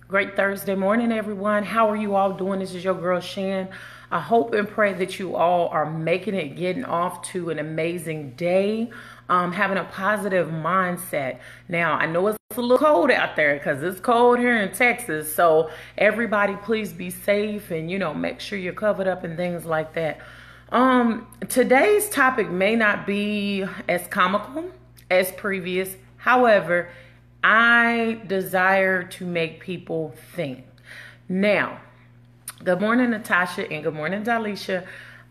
Great Thursday morning, everyone. How are you all doing? This is your girl, Shan. I hope and pray that you all are making it, getting off to an amazing day, having a positive mindset. Now, I know it's a little cold out there because it's cold here in Texas. So everybody, please be safe and, make sure you're covered up and things like that. Today's topic may not be as comical as previous. However, I desire to make people think. Now, good morning, Natasha, and good morning, Dalisha.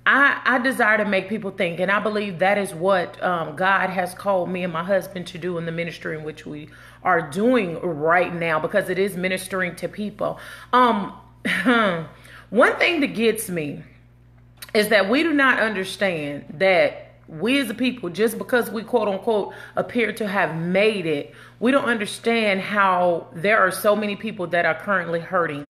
I desire to make people think, and I believe that is what God has called me and my husband to do in the ministry in which we are doing right now, because it is ministering to people. One thing that gets me is that we do not understand that we as a people, just because we quote unquote appear to have made it, we don't understand how there are so many people that are currently hurting.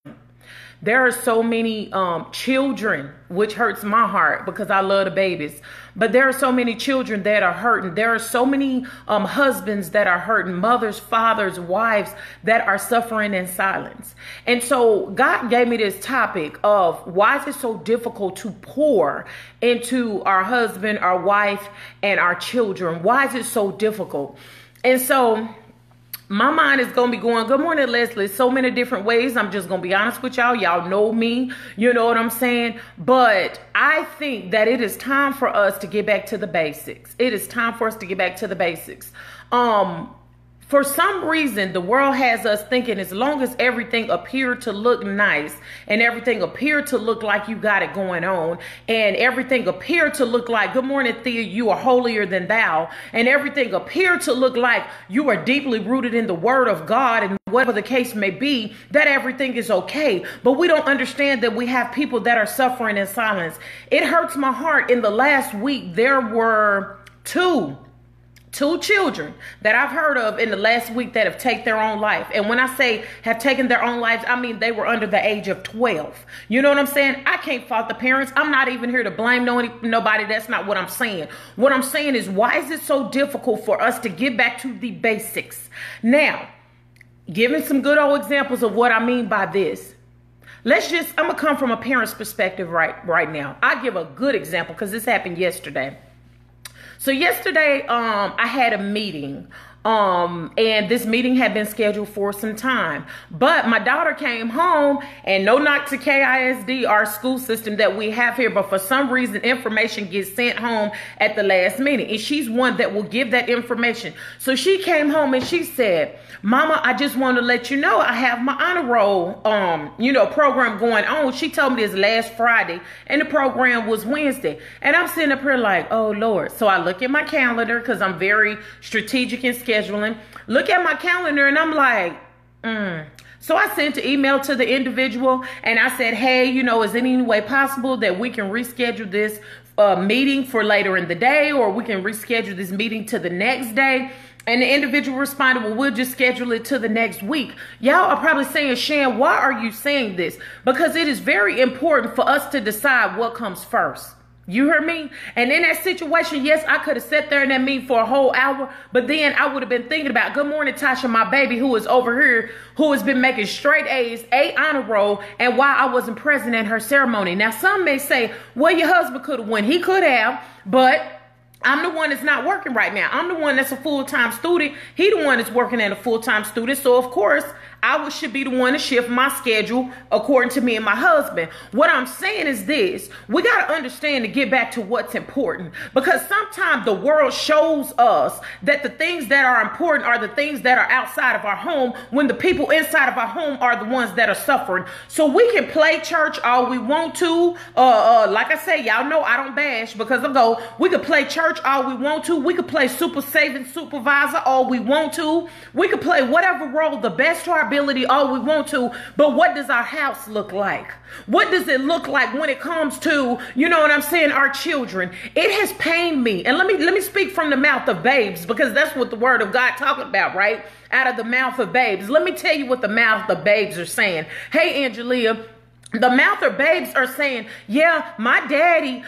There are so many children, which hurts my heart because I love the babies. But there are so many children that are hurting. There are so many husbands that are hurting, mothers, fathers, wives that are suffering in silence. And so God gave me this topic of why is it so difficult to pour into our husband, our wife, and our children? Why is it so difficult? And so my mind is going to be going, good morning, Leslie, so many different ways. I'm just going to be honest with y'all. Y'all know me. You know what I'm saying? But I think that it is time for us to get back to the basics. It is time for us to get back to the basics. For some reason, the world has us thinking as long as everything appeared to look nice and everything appeared to look like you got it going on and everything appeared to look like, good morning, Thea, you are holier than thou, and everything appeared to look like you are deeply rooted in the word of God and whatever the case may be, that everything is okay. But we don't understand that we have people that are suffering in silence. It hurts my heart. In the last week, there were two children that I've heard of in the last week that have taken their own life. And when I say have taken their own lives, I mean they were under the age of 12. You know what I'm saying? I can't fault the parents. I'm not even here to blame nobody. That's not what I'm saying. What I'm saying is, why is it so difficult for us to get back to the basics? Now, giving some good old examples of what I mean by this. I'm going to come from a parent's perspective right now. I give a good example because this happened yesterday. So yesterday, I had a meeting, and this meeting had been scheduled for some time, but my daughter came home, and no knock to KISD, our school system that we have here, but for some reason, information gets sent home at the last minute, and she's one that will give that information. So she came home and she said, Mama, I just want to let you know I have my honor roll, program going on. She told me this last Friday, and the program was Wednesday. And I'm sitting up here like, oh, Lord. So I look at my calendar because I'm very strategic in scheduling. Look at my calendar, and I'm like, So I sent an email to the individual, and I said, hey, is there any way possible that we can reschedule this meeting for later in the day, or we can reschedule this meeting to the next day? And the individual responded, well, we'll just schedule it to the next week. Y'all are probably saying, Shan, why are you saying this? Because it is very important for us to decide what comes first. You heard me? And in that situation, yes, I could have sat there in that meeting for a whole hour, but then I would have been thinking about, good morning, Tasha, my baby, who is over here, who has been making straight A's, A honor roll, and why I wasn't present at her ceremony. Now, some may say, well, your husband could have won. He could have, but I'm the one that's not working right now. I'm the one that's a full-time student. He the one that's working at a full-time student. So, of course, I should be the one to shift my schedule according to me and my husband. What I'm saying is this. We got to understand to get back to what's important. Because sometimes the world shows us that the things that are important are the things that are outside of our home, when the people inside of our home are the ones that are suffering. So we can play church all we want to. Like I say, y'all know I don't bash because we could play church all we want to. We could play super saving supervisor all we want to. We could play whatever role the best to our ability all we want to, but what does our house look like? What does it look like when it comes to, our children? It has pained me. And let me speak from the mouth of babes, because that's what the word of God talking about, right? Out of the mouth of babes. Let me tell you what the mouth of babes are saying. Hey, Angelia, the mouth of babes are saying, my daddy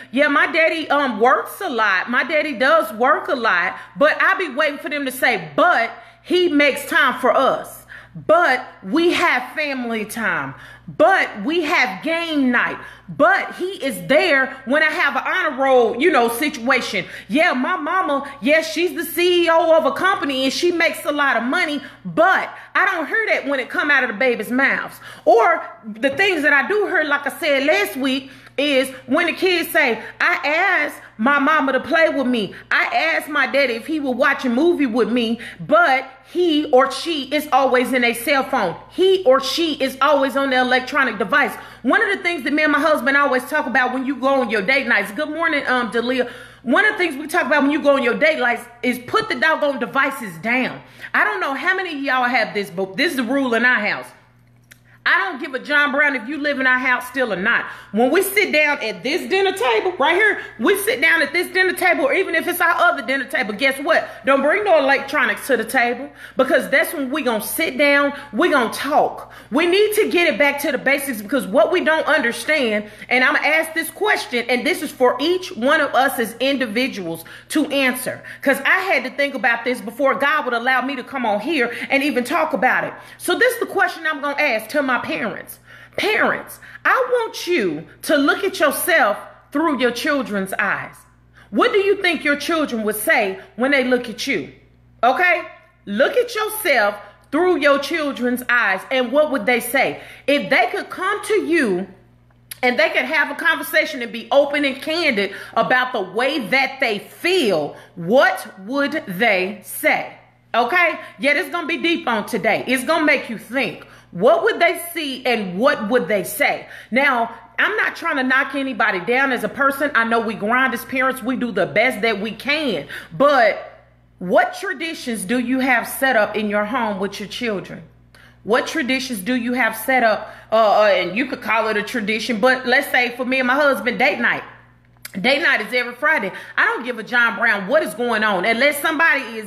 works a lot. My daddy does work a lot, but I be waiting for them to say, but he makes time for us. but we have family time, but we have game night, but he is there when I have an honor roll, situation. Yeah, my mama, yes, she's the CEO of a company and she makes a lot of money, but I don't hear that when it come out of the baby's mouths. Or the things that I do hear, like I said last week, is when the kids say, I asked my mama to play with me. I asked my daddy if he would watch a movie with me, but he or she is always in a cell phone. He or she is always on their electronic device. One of the things that me and my husband always talk about when you go on your date nights, good morning, Dalia. One of the things we talk about when you go on your date nights is put the doggone devices down. I don't know how many of y'all have this, but this is the rule in our house. I don't give a John Brown if you live in our house still or not. When we sit down at this dinner table right here, we sit down at this dinner table, or even if it's our other dinner table, guess what? Don't bring no electronics to the table, because that's when we gonna sit down, we gonna talk. We need to get it back to the basics, because what we don't understand, and I'm gonna ask this question, and this is for each one of us as individuals to answer, because I had to think about this before God would allow me to come on here and even talk about it. So this is the question I'm gonna ask to my parents. Parents, I want you to look at yourself through your children's eyes. What do you think your children would say when they look at you? Okay? Look at yourself through your children's eyes, and what would they say? If they could come to you and they could have a conversation and be open and candid about the way that they feel, what would they say? Okay? Yeah, it's going to be deep on today. It's going to make you think. What would they see and what would they say? Now, I'm not trying to knock anybody down as a person. I know we grind as parents. We do the best that we can. But what traditions do you have set up in your home with your children? What traditions do you have set up? And you could call it a tradition, but let's say for me and my husband, date night. Date night is every Friday. I don't give a John Brown what is going on. Unless somebody is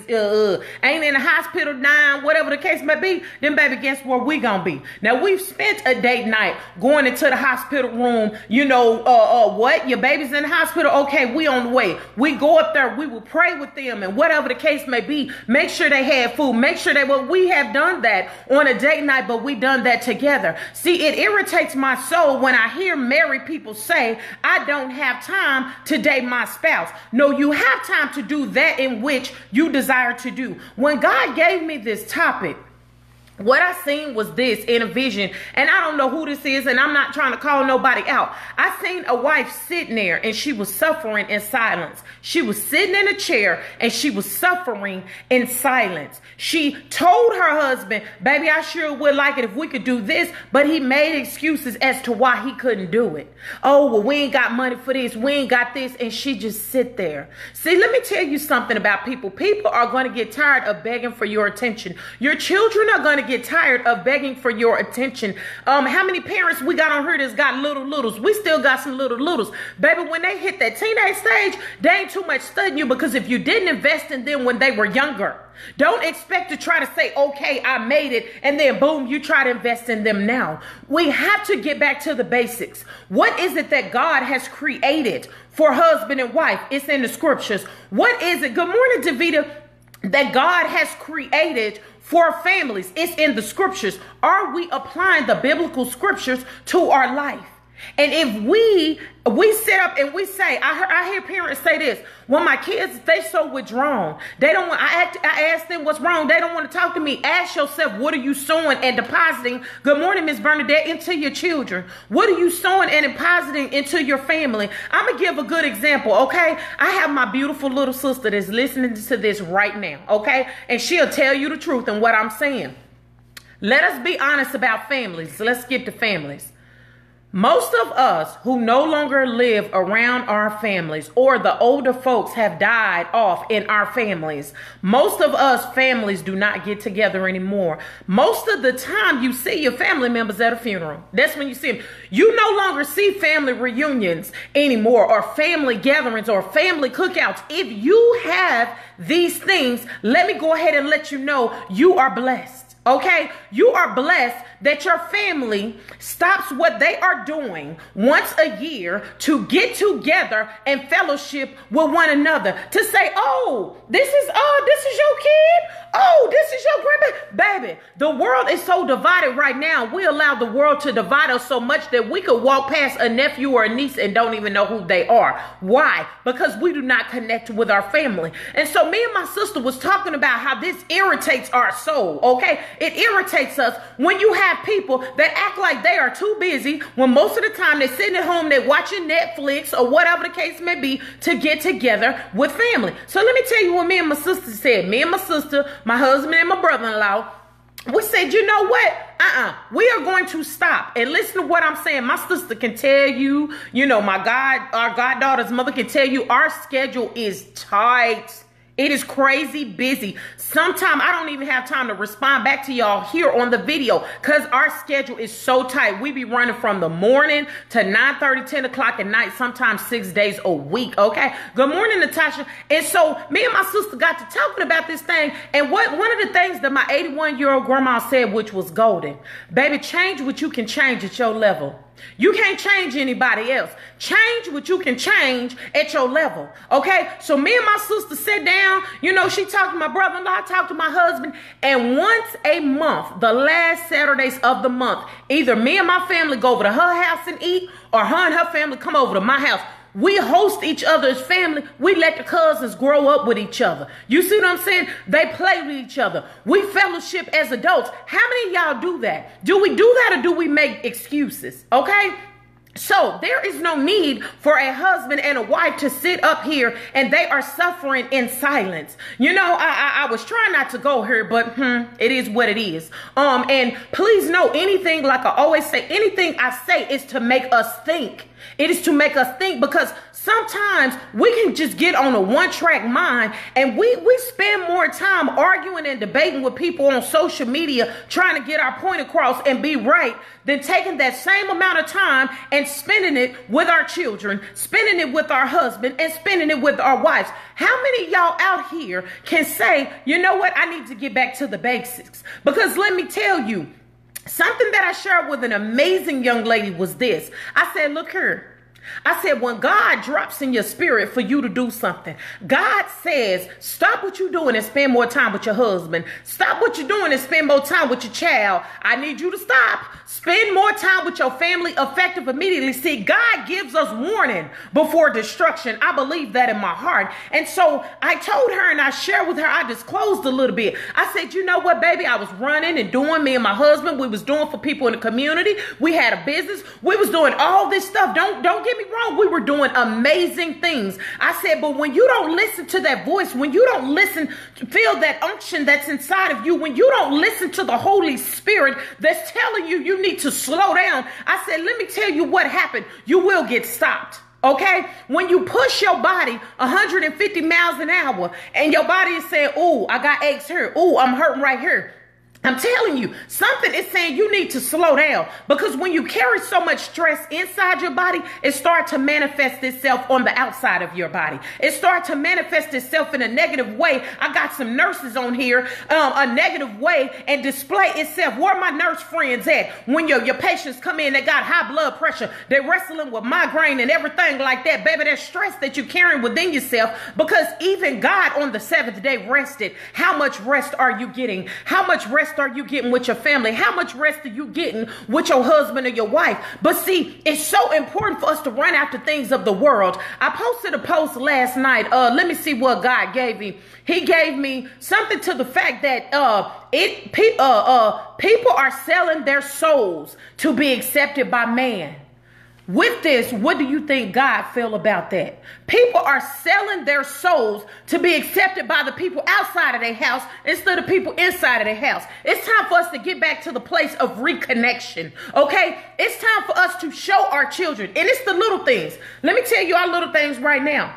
ain't in the hospital dying, whatever the case may be, then baby, guess where we gonna be? Now, we've spent a date night going into the hospital room, what? Your baby's in the hospital? Okay, we on the way. We go up there, we will pray with them, and whatever the case may be, make sure they had food, make sure we have done that on a date night, but we done that together. See, it irritates my soul when I hear married people say, I don't have time to date my spouse. No, you have time to do that in which you desire to do. When God gave me this topic, what I seen was this in a vision, and I don't know who this is, and I'm not trying to call nobody out. I seen a wife sitting there, and she was suffering in silence. She was sitting in a chair, and she was suffering in silence. She told her husband, baby, I sure would like it if we could do this, but he made excuses as to why he couldn't do it. Oh, well, we ain't got money for this, we ain't got this, and she just sit there. See, let me tell you something about people. People are going to get tired of begging for your attention. Your children are going to get tired of begging for your attention. How many parents we got on here that's got littles? We still got some littles. Baby, when they hit that teenage stage, they ain't too much studying you, because if you didn't invest in them when they were younger, don't expect to try to say, okay, I made it, and then boom, you try to invest in them now. We have to get back to the basics. What is it that God has created for husband and wife? It's in the scriptures. What is it? Good morning, Davida. That God has created for families. It's in the scriptures. Are we applying the biblical scriptures to our life? And if we sit up and we say, I hear parents say this, well, my kids, they so withdrawn. They don't want, I ask them what's wrong. They don't want to talk to me. Ask yourself, what are you sowing and depositing? Good morning, Miss Bernadette, into your children. What are you sowing and depositing into your family? I'm going to give a good example, okay? I have my beautiful little sister that's listening to this right now, okay? And she'll tell you the truth and what I'm saying. Let us be honest about families. So let's get to families. Most of us who no longer live around our families, or the older folks have died off in our families. Most of us families do not get together anymore. Most of the time you see your family members at a funeral. That's when you see them. You no longer see family reunions anymore, or family gatherings, or family cookouts. If you have these things, let me go ahead and let you know you are blessed. Okay, you are blessed that your family stops what they are doing once a year to get together and fellowship with one another. To say, oh, this is your kid. Oh, this is your grandbaby. Baby, the world is so divided right now. We allow the world to divide us so much that we could walk past a nephew or a niece and don't even know who they are. Why? Because we do not connect with our family. And so me and my sister was talking about how this irritates our soul, okay? It irritates us when you have people that act like they are too busy when most of the time they're sitting at home, they're watching Netflix or whatever the case may be to get together with family. So let me tell you what me and my sister said. Me and my sister, my husband and my brother-in-law, we said, you know what? We are going to stop and listen to what I'm saying. My sister can tell you, our goddaughter's mother can tell you our schedule is tight. It is crazy busy. Sometimes I don't even have time to respond back to y'all here on the video because our schedule is so tight. We be running from the morning to 9:30, 10 o'clock at night, sometimes 6 days a week, okay? Good morning, Natasha. And so me and my sister got to talking about this thing. And one of the things that my 81-year-old grandma said, which was golden, baby, change what you can change at your level. You can't change anybody else. Change what you can change at your level. Okay. So me and my sister sat down, she talked to my brother-in-law, I talked to my husband, and once a month, the last Saturdays of the month, either me and my family go over to her house and eat, or her and her family come over to my house. We host each other's family. We let the cousins grow up with each other. You see what I'm saying? They play with each other. We fellowship as adults. How many of y'all do that? Do we do that or do we make excuses? Okay? So there is no need for a husband and a wife to sit up here and they are suffering in silence. I was trying not to go here, but it is what it is. And please know, anything, like I always say, anything I say is to make us think. It is to make us think, because sometimes we can just get on a one-track mind and we spend more time arguing and debating with people on social media trying to get our point across and be right than taking that same amount of time and spending it with our children, spending it with our husband, and spending it with our wives. How many of y'all out here can say, you know what, I need to get back to the basics? Because let me tell you, something that I shared with an amazing young lady was this. I said, look here. I said, when God drops in your spirit for you to do something, God says, stop what you're doing and spend more time with your husband. Stop what you're doing and spend more time with your child. I need you to stop. Spend more time with your family, effective immediately. See, God gives us warning before destruction. I believe that in my heart. And so I told her and I shared with her, I disclosed a little bit. I said, you know what, baby? I was running and doing, me and my husband, we was doing for people in the community. We had a business. We was doing all this stuff. Don't get me wrong. We were doing amazing things. I said, but when you don't listen to that voice, when you don't listen, feel that unction that's inside of you, when you don't listen to the Holy Spirit that's telling you you need to slow down, I said, let me tell you what happened. You will get stopped. Okay, when you push your body 150 miles an hour and your body is saying, oh, I got aches here. Oh, I'm hurting right here. I'm telling you, something is saying you need to slow down, because when you carry so much stress inside your body, it starts to manifest itself on the outside of your body. It starts to manifest itself in a negative way. I got some nurses on here, a negative way, and display itself. Where are my nurse friends at? When your patients come in, they got high blood pressure, they're wrestling with migraine and everything like that. Baby, that stress that you're carrying within yourself, because even God on the seventh day rested. How much rest are you getting? How much rest are you getting with your family? How much rest are you getting with your husband or your wife? But see, it's so important for us to run after things of the world. I posted a post last night. Let me see what God gave me. He gave me something to the fact that people are selling their souls to be accepted by man. With this, what do you think God feel about that? People are selling their souls to be accepted by the people outside of their house instead of people inside of their house. It's time for us to get back to the place of reconnection, okay? It's time for us to show our children, and it's the little things. Let me tell you our little things right now.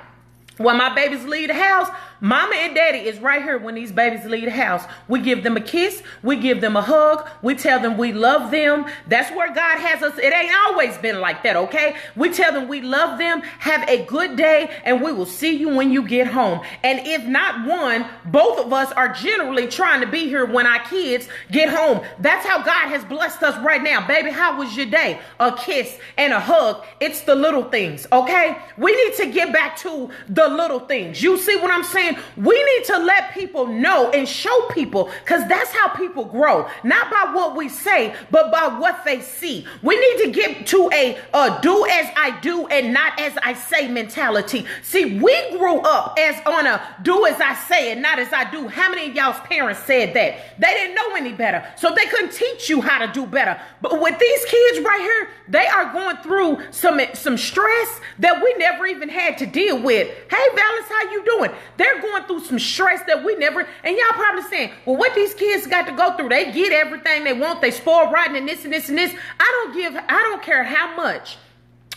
When my babies leave the house, Mama and daddy is right here when these babies leave the house. We give them a kiss. We give them a hug. We tell them we love them. That's where God has us. It ain't always been like that, okay? We tell them we love them. Have a good day, and we will see you when you get home. And if not one, both of us are generally trying to be here when our kids get home. That's how God has blessed us right now. Baby, how was your day? A kiss and a hug. It's the little things, okay? We need to get back to the little things. You see what I'm saying? We need to let people know and show people, because that's how people grow. Not by what we say, but by what they see. We need to get to a do as I do and not as I say mentality. See, we grew up as on a do as I say and not as I do. How many of y'all's parents said that? They didn't know any better, so they couldn't teach you how to do better. But with these kids right here, they are going through some stress that we never even had to deal with. Hey, Valence, how you doing? They're going through some stress that we never, and y'all probably saying, well, what these kids got to go through? They get everything they want. They spoil rotten and this and this and this. I don't care how much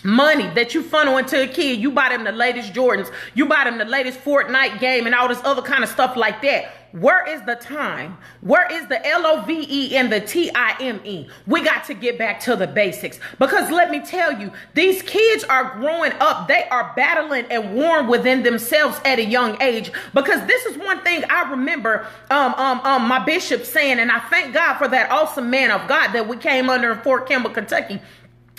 money that you funnel into a kid. You buy them the latest Jordans. You buy them the latest Fortnite game and all this other kind of stuff like that. Where is the time? Where is the LOVE and the TIME? We got to get back to the basics, because let me tell you, these kids are growing up. They are battling and warring within themselves at a young age, because this is one thing I remember my bishop saying, and I thank God for that awesome man of God that we came under in Fort Campbell, Kentucky.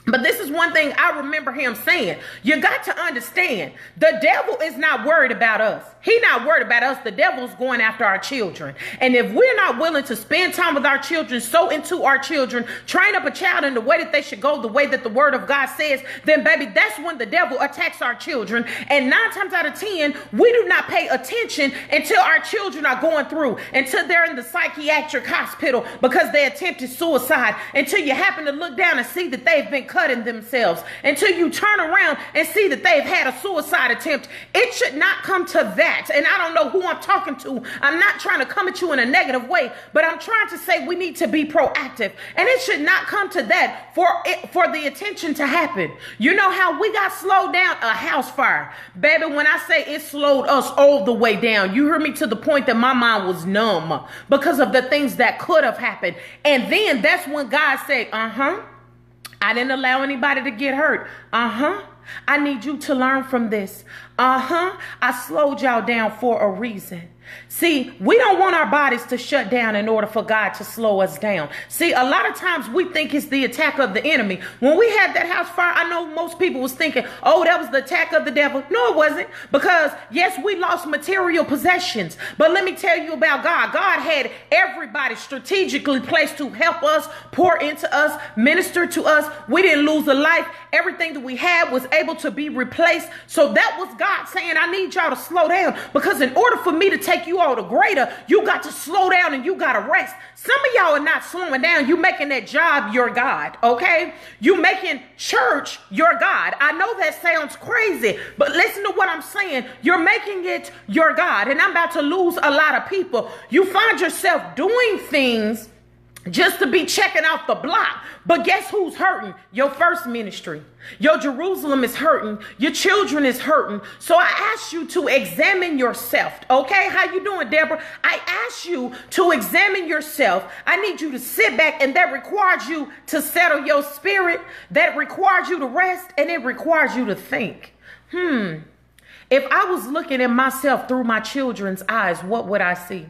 But this is one thing I remember him saying. You got to understand, the devil is not worried about us. He's not worried about us. The devil's going after our children. And if we're not willing to spend time with our children, sow into our children, train up a child in the way that they should go, the way that the word of God says, then baby, that's when the devil attacks our children. And 9 times out of 10, we do not pay attention until our children are going through, until they're in the psychiatric hospital because they attempted suicide, until you happen to look down and see that they've been cutting themselves, until you turn around and see that they've had a suicide attempt. It should not come to that. And I don't know who I'm talking to. I'm not trying to come at you in a negative way, but I'm trying to say we need to be proactive. And it should not come to that for the attention to happen. You know how we got slowed down? A house fire. Baby, when I say it slowed us all the way down, you heard me, to the point that my mind was numb because of the things that could have happened. And then that's when God said, I didn't allow anybody to get hurt. I need you to learn from this. I slowed y'all down for a reason. See, we don't want our bodies to shut down in order for God to slow us down. See, a lot of times we think it's the attack of the enemy. When we had that house fire, I know most people was thinking, oh, that was the attack of the devil. No, it wasn't. Because yes, we lost material possessions. But let me tell you about God. God had everybody strategically placed to help us, pour into us, minister to us. We didn't lose a life. Everything that we had was able to be replaced. So that was God saying, I need y'all to slow down, because in order for me to take you all to greater, you got to slow down and you got to rest. Some of y'all are not slowing down. You making that job your God, okay? You making church your God. I know that sounds crazy, but listen to what I'm saying. You're making it your God, and I'm about to lose a lot of people. You find yourself doing things just to be checking off the block. But guess who's hurting? Your first ministry. Your Jerusalem is hurting. Your children is hurting. So I ask you to examine yourself. Okay? How you doing, Deborah? I ask you to examine yourself. I need you to sit back, and that requires you to settle your spirit. That requires you to rest, and it requires you to think. If I was looking at myself through my children's eyes, what would I see?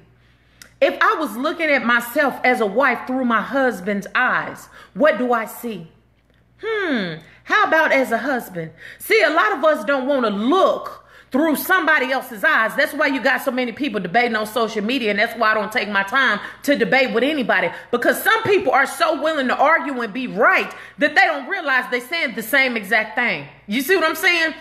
If I was looking at myself as a wife through my husband's eyes, what do I see? How about as a husband? See, a lot of us don't want to look through somebody else's eyes. That's why you got so many people debating on social media, and that's why I don't take my time to debate with anybody, because some people are so willing to argue and be right that they don't realize they're saying the same exact thing. You see what I'm saying?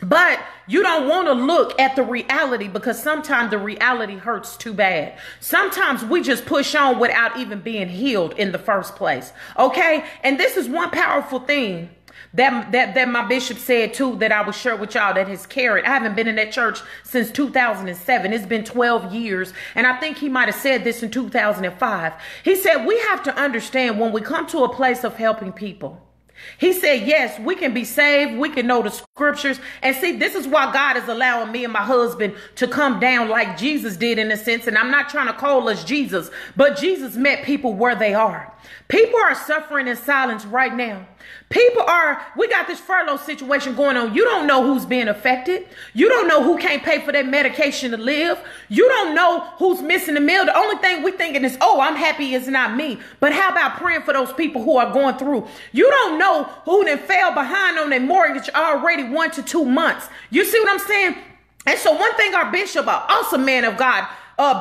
But you don't want to look at the reality, because sometimes the reality hurts too bad. Sometimes we just push on without even being healed in the first place. Okay? And this is one powerful thing that my bishop said too, that I will share with y'all, that has carried. I haven't been in that church since 2007. It's been 12 years. And I think he might have said this in 2005. He said, we have to understand, when we come to a place of helping people, He said, yes, we can be saved. We can know the scriptures. And see, this is why God is allowing me and my husband to come down like Jesus did in a sense. And I'm not trying to call us Jesus, but Jesus met people where they are. People are suffering in silence right now. We got this furlough situation going on. You don't know who's being affected. You don't know who can't pay for their medication to live. You don't know who's missing the meal. The only thing we thinking is, oh, I'm happy it's not me. But how about praying for those people who are going through? You don't know who then fell behind on their mortgage already 1 to 2 months. You see what I'm saying? And so one thing our bishop, an awesome man of God,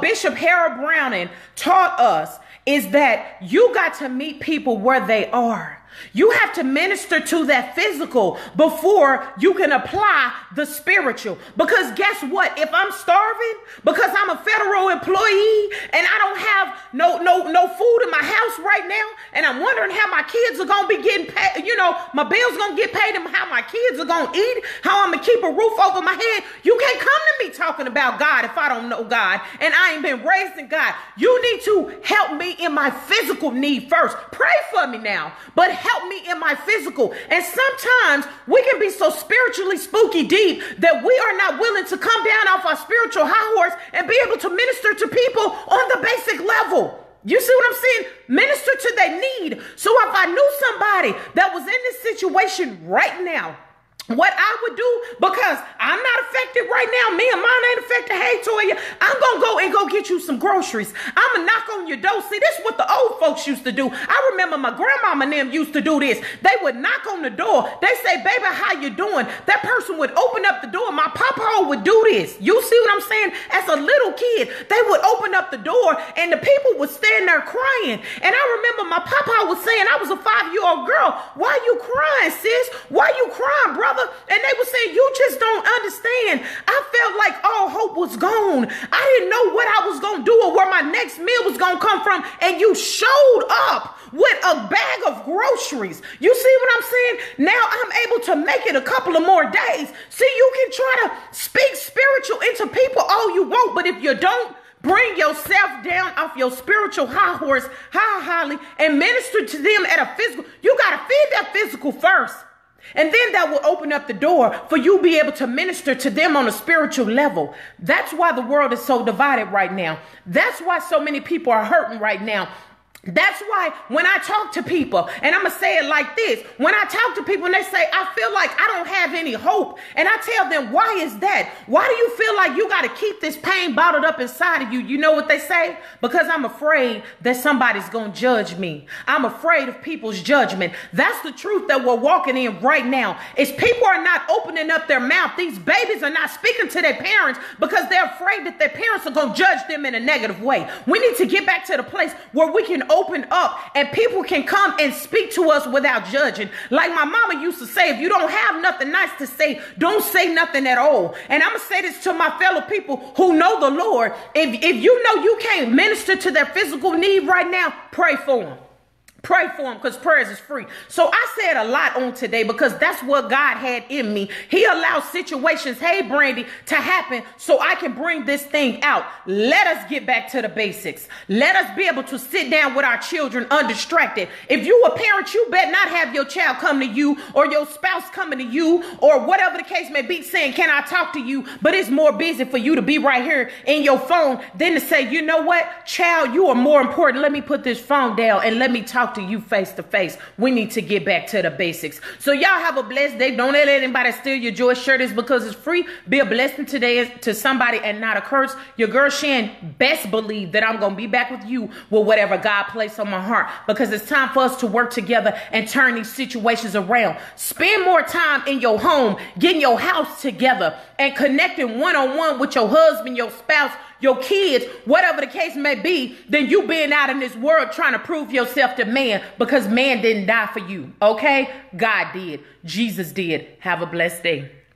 Bishop Harold Browning taught us is that you got to meet people where they are. You have to minister to that physical before you can apply the spiritual. Because guess what? If I'm starving because I'm a federal employee and I don't have no food in my house right now, and I'm wondering how my kids are going to be getting paid, my bills going to get paid and how my kids are going to eat, how I'm going to keep a roof over my head. You can't come to me talking about God if I don't know God and I ain't been raised in God. You need to help me in my physical need first. Pray for me now, but help me in my physical. And sometimes we can be so spiritually spooky deep that we are not willing to come down off our spiritual high horse and be able to minister to people on the basic level. You see what I'm saying? Minister to their need. So if I knew somebody that was in this situation right now, what I would do, because I'm not affected right now. Me and mine ain't affected. Hey, Toya, I'm going to go get you some groceries. I'm going to knock on your door. See, this is what the old folks used to do. I remember my grandmama and them used to do this. They would knock on the door. They say, baby, how you doing? That person would open up the door. My papa would do this. You see what I'm saying? As a little kid, they would open up the door and the people would stand there crying. And I remember my papa was saying, I was a 5-year-old girl. Why you crying, sis? Why you crying, brother? And they were saying, you just don't understand. I felt like all hope was gone. I didn't know what I was going to do or where my next meal was going to come from. And you showed up with a bag of groceries. You see what I'm saying? Now I'm able to make it a couple of more days. See, you can try to speak spiritual into people all you want, but if you don't, bring yourself down off your spiritual high horse, highly, and minister to them at a physical. You got to feed that physical first. And then that will open up the door for you to be able to minister to them on a spiritual level. That's why the world is so divided right now. That's why so many people are hurting right now. That's why when I talk to people, and I'm going to say it like this, when I talk to people and they say, I feel like I don't have any hope, and I tell them, why is that? Why do you feel like you got to keep this pain bottled up inside of you? You know what they say? Because I'm afraid that somebody's going to judge me. I'm afraid of people's judgment. That's the truth that we're walking in right now. Is people are not opening up their mouth. These babies are not speaking to their parents because they're afraid that their parents are going to judge them in a negative way. We need to get back to the place where we can open up and people can come and speak to us without judging. Like my mama used to say, if you don't have nothing nice to say, don't say nothing at all. And I'm going to say this to my fellow people who know the Lord. If you know you can't minister to their physical need right now, pray for them. Pray for them because prayers is free. So I said a lot on today because that's what God had in me. He allows situations, hey, Brandy, to happen so I can bring this thing out. Let us get back to the basics. Let us be able to sit down with our children undistracted. If you a parent, you better not have your child come to you or your spouse coming to you or whatever the case may be saying, can I talk to you? But it's more busy for you to be right here in your phone than to say, you know what, child, you are more important. Let me put this phone down and let me talk to you face to face. We need to get back to the basics. So y'all have a blessed day. Don't let anybody steal your joy. Shirt is because it's free. Be a blessing today to somebody and not a curse. Your girl Shan, best believe that I'm going to be back with you with whatever God placed on my heart, because it's time for us to work together and turn these situations around. Spend more time in your home, getting your house together and connecting one-on-one with your husband, your spouse, your kids, whatever the case may be, than you being out in this world trying to prove yourself to man, because man didn't die for you. Okay? God did. Jesus did. Have a blessed day.